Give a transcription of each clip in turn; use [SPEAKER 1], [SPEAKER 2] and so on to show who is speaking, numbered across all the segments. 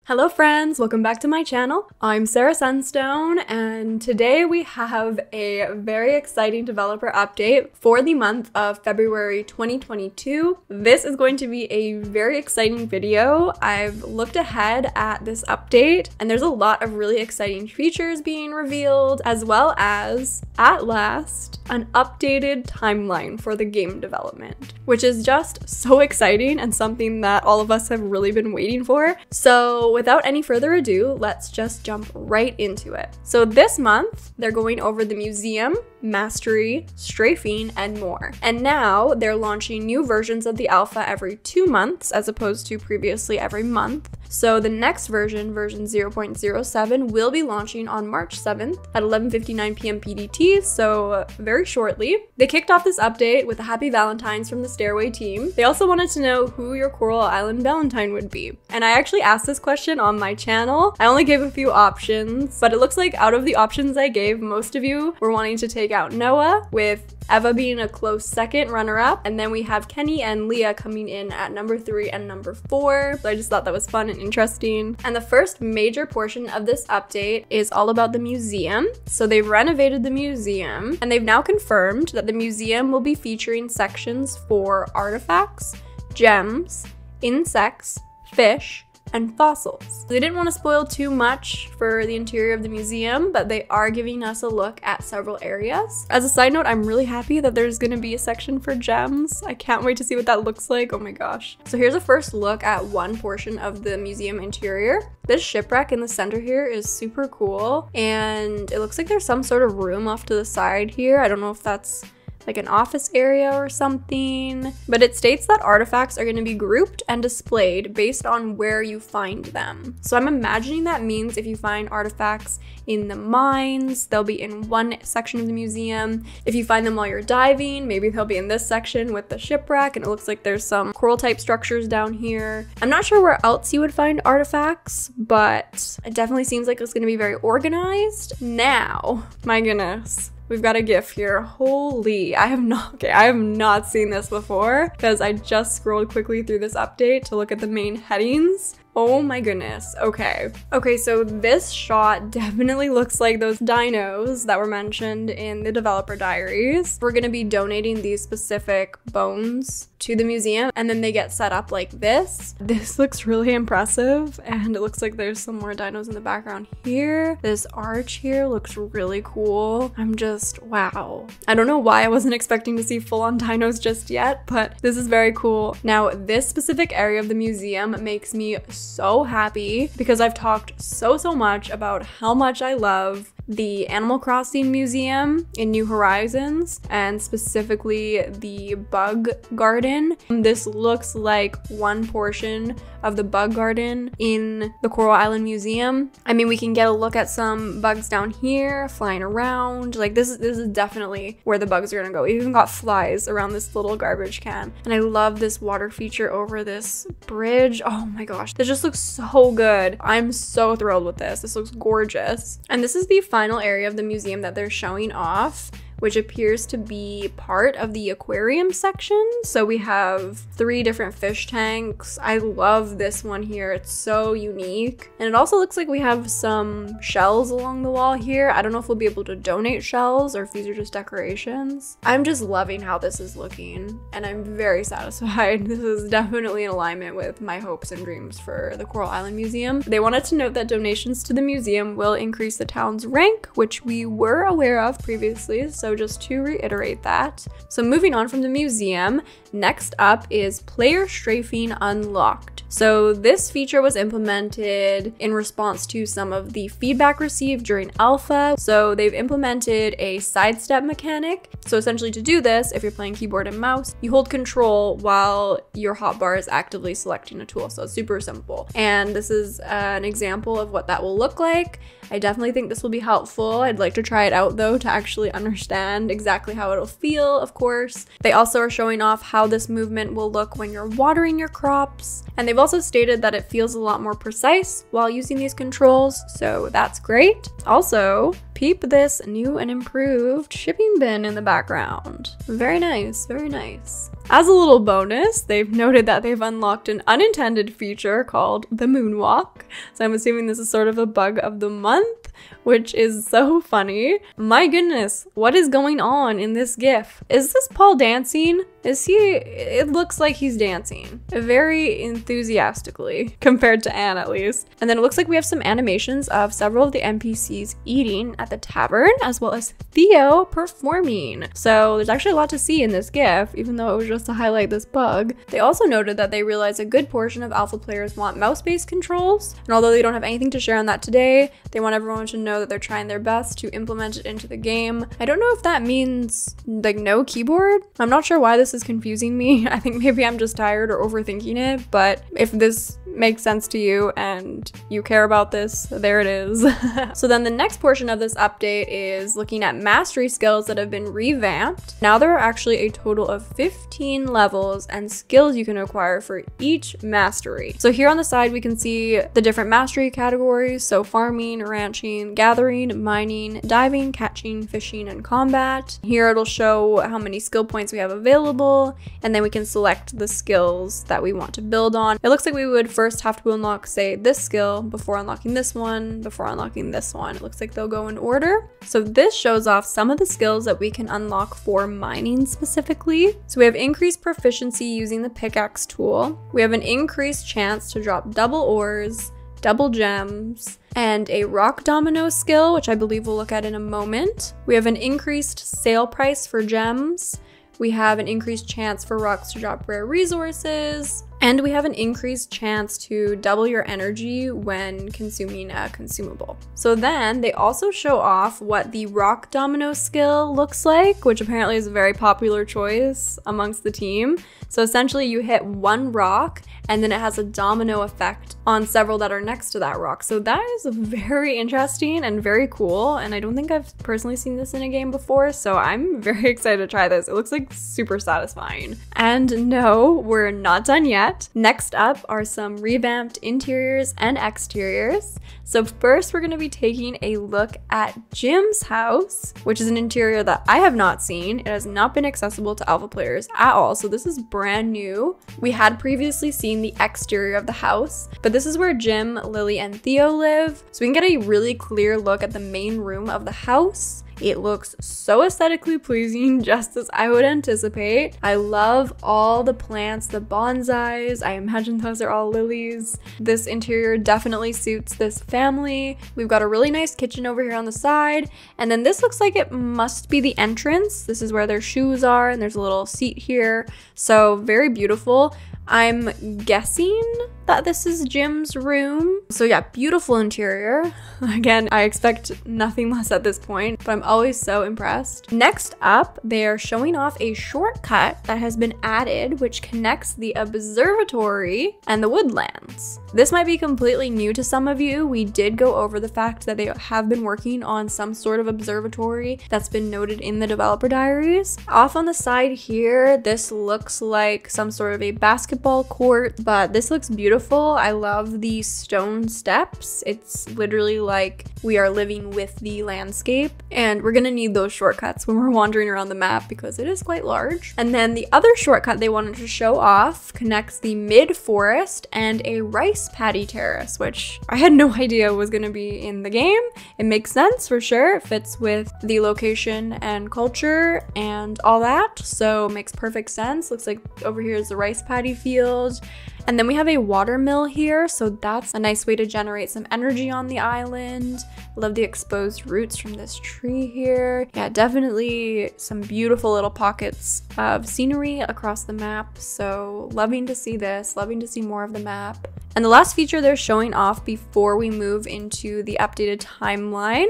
[SPEAKER 1] Hello friends, welcome back to my channel. I'm Sunstone, and today we have a very exciting developer update for the month of February 2022. This is going to be a very exciting video. I've looked ahead at this update and there's a lot of really exciting features being revealed, as well as, at last, an updated timeline for the game development, which is just so exciting and something that all of us have really been waiting for. So without any further ado, let's just jump right into it. So this month, they're going over the museum, mastery, strafing, and more. And now they're launching new versions of the alpha every 2 months as opposed to previously every month. So the next version, version 0.07, will be launching on March 7th at 11:59 p.m. PDT, so very shortly. They kicked off this update with a happy Valentine's from the Stairway team. They also wanted to know who your Coral Island Valentine would be. And I actually asked this question on my channel. I only gave a few options, but it looks like out of the options I gave, most of you were wanting to take out Noah, with Eva being a close second runner-up, and then we have Kenny and Leah coming in at number 3 and number 4. So I just thought that was fun and interesting. And the first major portion of this update is all about the museum. So they've renovated the museum, and they've now confirmed that the museum will be featuring sections for artifacts, gems, insects, fish, and fossils. They didn't want to spoil too much for the interior of the museum, but they are giving us a look at several areas. As a side note, I'm really happy that there's going to be a section for gems. I can't wait to see what that looks like. Oh my gosh. So here's a first look at one portion of the museum interior. This shipwreck in the center here is super cool, and it looks like there's some sort of room off to the side here. I don't know if that's like an office area or something, but it states that artifacts are going to be grouped and displayed based on where you find them. So I'm imagining that means if you find artifacts in the mines, they'll be in one section of the museum. If you find them while you're diving, maybe they'll be in this section with the shipwreck, and it looks like there's some coral type structures down here. I'm not sure where else you would find artifacts, but it definitely seems like it's going to be very organized. Now, my goodness, we've got a GIF here. Holy, I have not seen this before because I just scrolled quickly through this update to look at the main headings. Oh my goodness. Okay, so this shot definitely looks like those dinos that were mentioned in the developer diaries. We're gonna be donating these specific bones to the museum, and then they get set up like this. This looks really impressive, and it looks like there's some more dinos in the background here. This arch here looks really cool. I'm just, wow. I don't know why I wasn't expecting to see full-on dinos just yet, but this is very cool. Now, this specific area of the museum makes me so happy because I've talked so much about how much I love the Animal Crossing Museum in New Horizons, and specifically the bug garden. This looks like one portion of the bug garden in the Coral Island Museum. I mean, we can get a look at some bugs down here flying around. Like this is definitely where the bugs are gonna go. We even got flies around this little garbage can. And I love this water feature over this bridge. Oh my gosh, this just looks so good. I'm so thrilled with this. This looks gorgeous. And this is the final area of the museum that they're showing off, which appears to be part of the aquarium section. So we have 3 different fish tanks. I love this one here. It's so unique. And it also looks like we have some shells along the wall here. I don't know if we'll be able to donate shells or if these are just decorations. I'm just loving how this is looking, and I'm very satisfied. This is definitely in alignment with my hopes and dreams for the Coral Island Museum. They wanted to note that donations to the museum will increase the town's rank, which we were aware of previously. So just to reiterate that. So moving on from the museum, next up is player strafing unlocked. So this feature was implemented in response to some of the feedback received during alpha. So they've implemented a sidestep mechanic. So essentially to do this, if you're playing keyboard and mouse, you hold control while your hotbar is actively selecting a tool. So it's super simple. And this is an example of what that will look like. I definitely think this will be helpful. I'd like to try it out though to actually understand exactly how it'll feel, of course. They also are showing off how this movement will look when you're watering your crops. And they've also stated that it feels a lot more precise while using these controls, so that's great. Also, peep this new and improved shipping bin in the background. Very nice, very nice. As a little bonus, they've noted that they've unlocked an unintended feature called the moonwalk. So I'm assuming this is sort of a bug of the month, which is so funny. My goodness, what is going on in this GIF? Is this Paul dancing? It looks like he's dancing very enthusiastically compared to Anne at least. And then it looks like we have some animations of several of the NPCs eating at the tavern as well as Theo performing. So there's actually a lot to see in this GIF, even though it was just to highlight this bug. They also noted that they realized a good portion of alpha players want mouse-based controls. And although they don't have anything to share on that today, they want everyone to know that they're trying their best to implement it into the game. I don't know if that means like no keyboard. I'm not sure why this is confusing me. I think maybe I'm just tired or overthinking it, but if this makes sense to you and you care about this, there it is. So then the next portion of this update is looking at mastery skills that have been revamped. Now there are actually a total of 15 levels and skills you can acquire for each mastery. So here on the side we can see the different mastery categories, so farming, ranching, gathering, mining, diving, catching, fishing, and combat. Here it'll show how many skill points we have available, and then we can select the skills that we want to build on. It looks like we would first have to unlock, say, this skill before unlocking this one, before unlocking this one. It looks like they'll go in order. So this shows off some of the skills that we can unlock for mining specifically. So we have increased proficiency using the pickaxe tool. We have an increased chance to drop double ores, double gems, and a rock domino skill, which I believe we'll look at in a moment. We have an increased sale price for gems. We have an increased chance for rocks to drop rare resources, and we have an increased chance to double your energy when consuming a consumable. So then they also show off what the rock domino skill looks like, which apparently is a very popular choice amongst the team. So essentially you hit one rock and then it has a domino effect on several that are next to that rock. So that is very interesting and very cool. And I don't think I've personally seen this in a game before, so I'm very excited to try this. It looks like super satisfying. And no, we're not done yet. Next up are some revamped interiors and exteriors. So first we're gonna be taking a look at Jim's house, which is an interior that I have not seen. It has not been accessible to alpha players at all, so this is brand new. We had previously seen the exterior of the house, but this is where Jim, Lily, and Theo live. So we can get a really clear look at the main room of the house. It looks so aesthetically pleasing, just as I would anticipate. I love all the plants, the bonsais. I imagine those are all lilies. This interior definitely suits this family. We've got a really nice kitchen over here on the side. And then this looks like it must be the entrance. This is where their shoes are, and there's a little seat here. So very beautiful. I'm guessing that this is Jim's room. So yeah, beautiful interior. Again, I expect nothing less at this point, but I'm always so impressed. Next up, they are showing off a shortcut that has been added, which connects the observatory and the woodlands. This might be completely new to some of you. We did go over the fact that they have been working on some sort of observatory that's been noted in the developer diaries. Off on the side here, this looks like some sort of a basketball court, but this looks beautiful. I love the stone steps. It's literally like we are living with the landscape, and we're gonna need those shortcuts when we're wandering around the map because it is quite large. And then the other shortcut they wanted to show off connects the mid-forest and a rice paddy terrace, which I had no idea was gonna be in the game. It makes sense for sure. It fits with the location and culture and all that, so makes perfect sense. Looks like over here is the rice paddy field. And then we have a water mill here, so that's a nice way to generate some energy on the island. Love the exposed roots from this tree here. Yeah, definitely some beautiful little pockets of scenery across the map, so loving to see this, loving to see more of the map. And the last feature they're showing off before we move into the updated timeline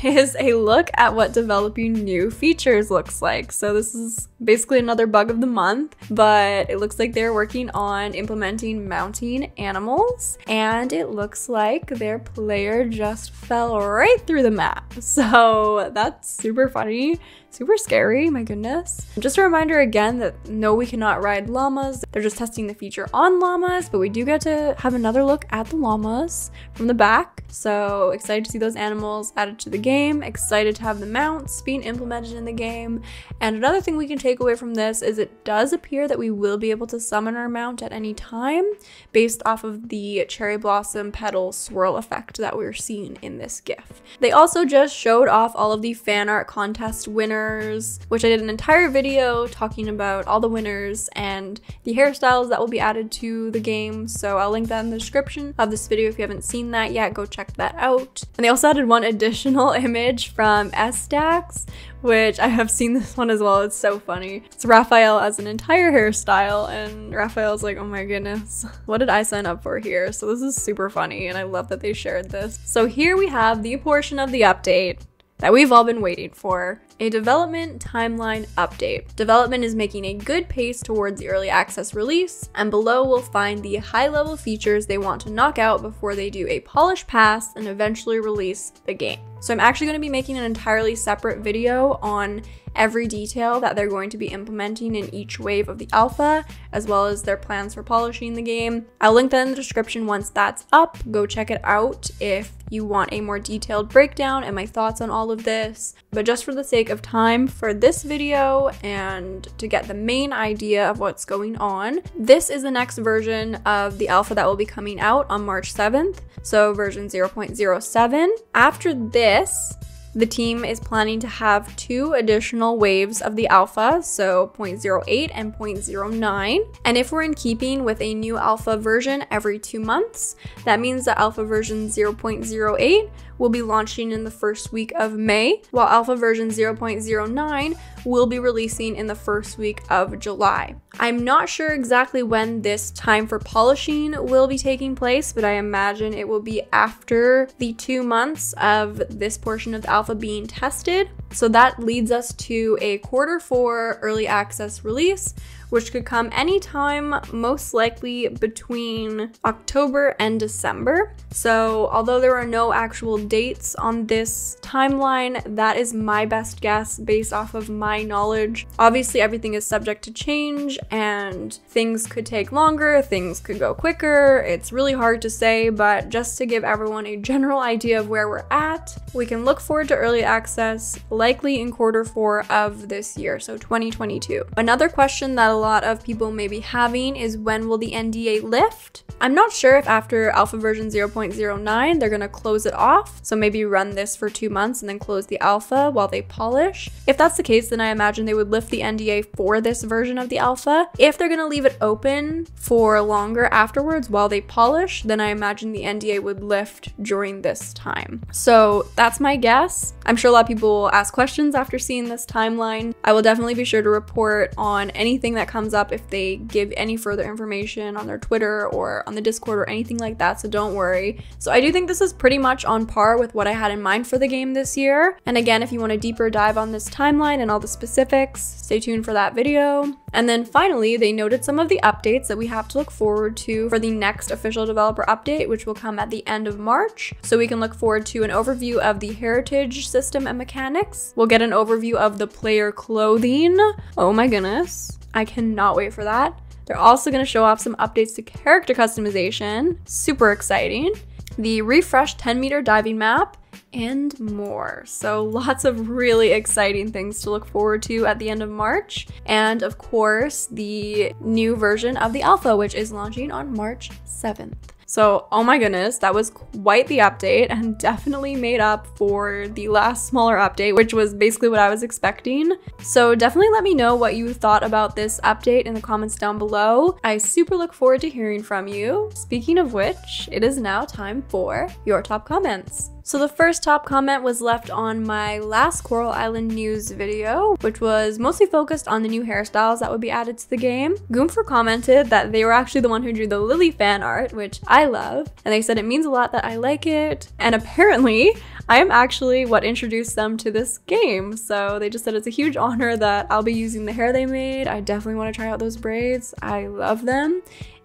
[SPEAKER 1] is a look at what developing new features looks like. So this is basically another bug of the month, but it looks like they're working on implementing mounting animals, and it looks like their player just fell right through the map. So that's super funny. super scary, my goodness. Just a reminder again that no, we cannot ride llamas. They're just testing the feature on llamas, but we do get to have another look at the llamas from the back. So excited to see those animals added to the game, excited to have the mounts being implemented in the game. And another thing we can take away from this is it does appear that we will be able to summon our mount at any time based off of the cherry blossom petal swirl effect that we're seeing in this GIF. They also just showed off all of the fan art contest winners, which I did an entire video talking about all the winners and the hairstyles that will be added to the game. So I'll link that in the description of this video if you haven't seen that yet, go check that out. And they also added one additional image from S-Stacks, which I have seen this one as well. It's so funny. It's Raphael as an entire hairstyle, and Raphael's like, oh my goodness, what did I sign up for here? So this is super funny, and I love that they shared this. So here we have the portion of the update that we've all been waiting for, a development timeline update. Development is making a good pace towards the early access release, and below we'll find the high-level features they want to knock out before they do a polished pass and eventually release the game. So I'm actually going to be making an entirely separate video on every detail that they're going to be implementing in each wave of the alpha, as well as their plans for polishing the game. I'll link that in the description once that's up. Go check it out if you want a more detailed breakdown and my thoughts on all of this. But just for the sake of time for this video and to get the main idea of what's going on, this is the next version of the alpha that will be coming out on March 7th, so version 0.07. After this, the team is planning to have 2 additional waves of the alpha, so 0.08 and 0.09. And if we're in keeping with a new alpha version every 2 months, that means that alpha version 0.08 will be launching in the first week of May, while alpha version 0.09 will be releasing in the first week of July. I'm not sure exactly when this time for polishing will be taking place, but I imagine it will be after the 2 months of this portion of the alpha being tested. So that leads us to a Q4 early access release, which could come anytime, most likely between October and December. So although there are no actual dates on this timeline, that is my best guess based off of my knowledge. Obviously, everything is subject to change and things could take longer, things could go quicker. It's really hard to say, but just to give everyone a general idea of where we're at, we can look forward to early access likely in Q4 of this year, so 2022. Another question that a lot of people may be having is, when will the NDA lift? I'm not sure if after alpha version 0.09 they're gonna close it off, so maybe run this for 2 months and then close the alpha while they polish. If that's the case, then I imagine they would lift the NDA for this version of the alpha. If they're gonna leave it open for longer afterwards while they polish, then I imagine the NDA would lift during this time. So that's my guess. I'm sure a lot of people will ask questions after seeing this timeline. I will definitely be sure to report on anything that comes up if they give any further information on their Twitter or on the Discord or anything like that, so don't worry. So I do think this is pretty much on par with what I had in mind for the game this year. And again, if you want a deeper dive on this timeline and all the specifics, stay tuned for that video. And then finally, they noted some of the updates that we have to look forward to for the next official developer update, which will come at the end of March. So we can look forward to an overview of the heritage system and mechanics. We'll get an overview of the player clothing. Oh my goodness, I cannot wait for that. They're also going to show off some updates to character customization, super exciting, the refreshed 10-meter diving map, and more. So lots of really exciting things to look forward to at the end of March. And of course, the new version of the alpha, which is launching on March 7th. So, oh my goodness, that was quite the update and definitely made up for the last smaller update, which was basically what I was expecting. So definitely let me know what you thought about this update in the comments down below. I super look forward to hearing from you. Speaking of which, it is now time for your top comments. So the first top comment was left on my last Coral Island news video, which was mostly focused on the new hairstyles that would be added to the game. Goomfer commented that they were actually the one who drew the Lily fan art, which I love, and they said it means a lot that I like it, and apparently I am actually what introduced them to this game. So they just said it's a huge honor that I'll be using the hair they made. I definitely want to try out those braids. I love them.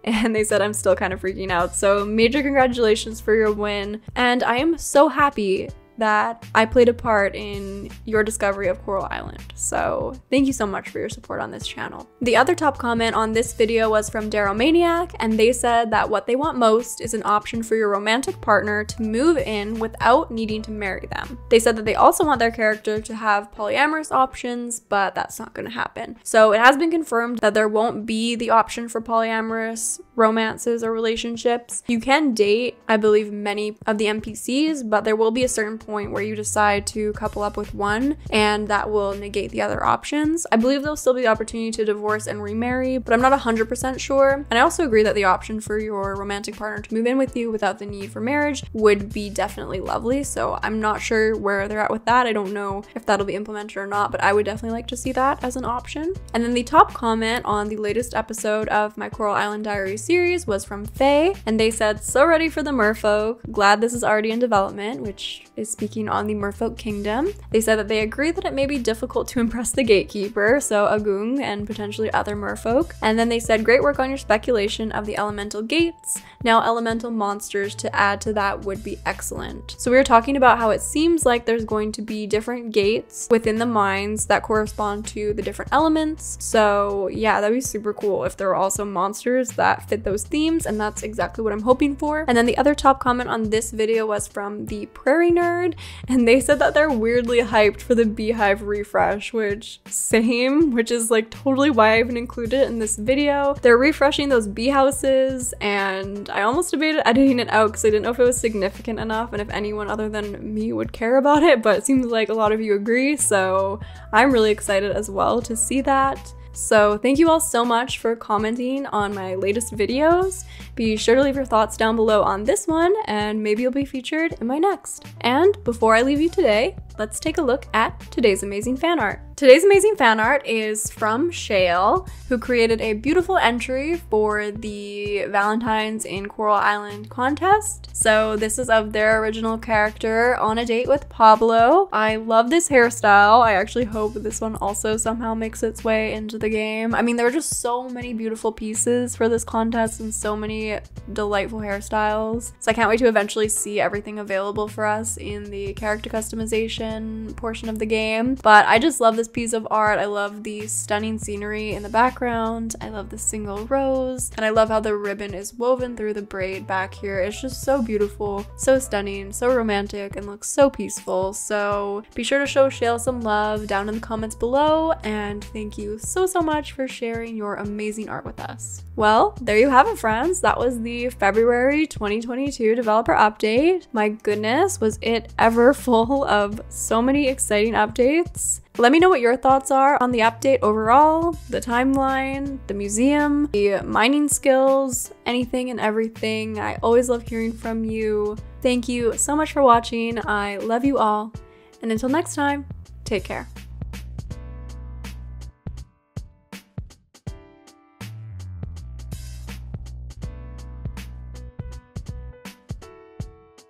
[SPEAKER 1] And they said I'm still kind of freaking out. So major congratulations for your win. And I am so happy that I played a part in your discovery of Coral Island. So thank you so much for your support on this channel. The other top comment on this video was from Daromaniac, and they said that what they want most is an option for your romantic partner to move in without needing to marry them. They said that they also want their character to have polyamorous options, but that's not going to happen. So it has been confirmed that there won't be the option for polyamorous romances or relationships. You can date, I believe, many of the NPCs, but there will be a certain point where you decide to couple up with one, and that will negate the other options. I believe there'll still be the opportunity to divorce and remarry, but I'm not 100% sure. And I also agree that the option for your romantic partner to move in with you without the need for marriage would be definitely lovely. So I'm not sure where they're at with that. I don't know if that'll be implemented or not, but I would definitely like to see that as an option. And then the top comment on the latest episode of my Coral Island Diary series was from Faye, and they said, "So ready for the merfolk. Glad this is already in development," which is speaking on the merfolk kingdom. They said that they agree that it may be difficult to impress the gatekeeper, so Agung and potentially other merfolk. And then they said, "Great work on your speculation of the elemental gates. Now elemental monsters to add to that would be excellent." So we were talking about how it seems like there's going to be different gates within the mines that correspond to the different elements. So yeah, that'd be super cool if there are also monsters that fit those themes, and that's exactly what I'm hoping for. And then the other top comment on this video was from the Prairie Nerd, and they said that they're weirdly hyped for the beehive refresh, which is like totally why I even included it in this video. They're refreshing those bee houses, and I almost debated editing it out because I didn't know if it was significant enough and if anyone other than me would care about it, but it seems like a lot of you agree, so I'm really excited as well to see that. So thank you all so much for commenting on my latest videos. Be sure to leave your thoughts down below on this one, and maybe you'll be featured in my next. And before I leave you today, let's take a look at today's amazing fan art. Today's amazing fan art is from Shaeyl, who created a beautiful entry for the Valentine's in Coral Island contest. So this is of their original character on a date with Pablo. I love this hairstyle. I actually hope this one also somehow makes its way into the game. I mean, there were just so many beautiful pieces for this contest and so many delightful hairstyles. So I can't wait to eventually see everything available for us in the character customization portion of the game. But I just love this piece of art. I love the stunning scenery in the background. I love the single rose, and I love how the ribbon is woven through the braid back here. It's just so beautiful, so stunning, so romantic, and looks so peaceful. So be sure to show Shaeyl some love down in the comments below, and thank you so much for sharing your amazing art with us. Well, there you have it, friends. That was the February 2022 developer update. My goodness, was it ever full of so many exciting updates. Let me know what your thoughts are on the update overall, the timeline, the museum, the mining skills, anything and everything. I always love hearing from you. Thank you so much for watching. I love you all. And until next time, take care.